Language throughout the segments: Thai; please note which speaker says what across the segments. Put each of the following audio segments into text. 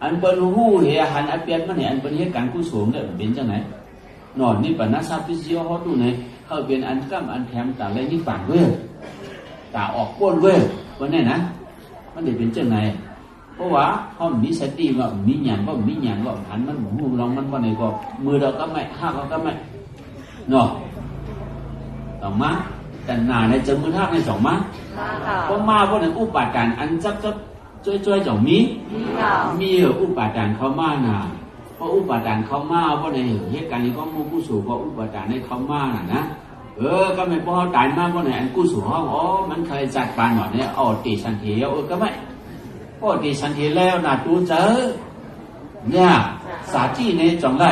Speaker 1: อันเป็นหูเหียหันอเปียนมันเนี่ยอันเป็นเหตุการณ์กุศลเนี่ยเป็นจังไหนนอนนี่ปัญหาซาพิเศษเขาดูเนี่ยเขาเป็นอันกั้มอันแถมตาอะไรนี่ปั่นเว้ยตาออกก้นเว้ยวันนี้นะมันจะเป็นจังไหนเพราะว่าเขามีสติว่ามีหยางก็มีหยางก็หันมันหูลองมันวันไหนก็มือเราก็ไม่ห้าก็ไม่เนาะต่อมาแต่หนาในจมือท่าในสองมาก็มาเพราะนั้นอุปาทานอันจับจ้อยจ่องมีอุปาทานเขามาน่ะเพราะอุปาทานเขามาเพราะในเหตุการณ์นี้ก็มูกุศลเพราะอุปาทานในเขามาน่ะนะก็ไม่พอตายมากเพราะไหนอันกุศลห้องมันเคยจัดปานหน่อยเนี่ยตีชันเทียวก็ไม่พอตีชันเทียแล้วน่ะดูเจอเนี่ยสาจีในจ่องไร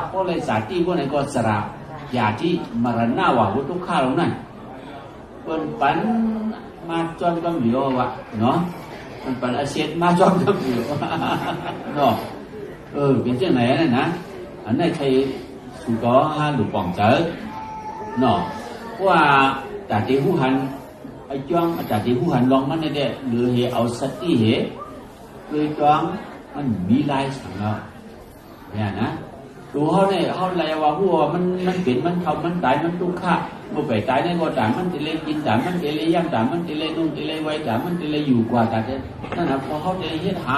Speaker 1: เพราะเลยสาจีพวกไหนก็สระยาที่มรณะว่าวุทุกข้าลงนั่นเป็นปันมาจอมกำเหลียววะเนาะมันปันอาเซียนมาจอมกำเหลียวเนาะเป็นเจ้าไหนนั่นนะอันนี้ใครสุก็ฮาหลุดป่องเจอเนาะว่าแต่ที่ผู้หันไอ้จ้องแต่ที่ผู้หันลองมันเนี่ยหรือเหเอาสติเหคือจ้องมันมีลายสังเราเนี่ยนะตัวเขาเนี่ยเขาอะไรว่าหัวมันเป็นมันทำมันตายมันทุกข์ข้าบ่ไปตายในก็ตามมันจะเลยกินตามมันจะเลยย่างตามมันจะเลยนุ่งจะเลยไว้ตามมันจะเลยอยู่กว่าแต่นั่นนะพอเขาจะเฮ็ดหา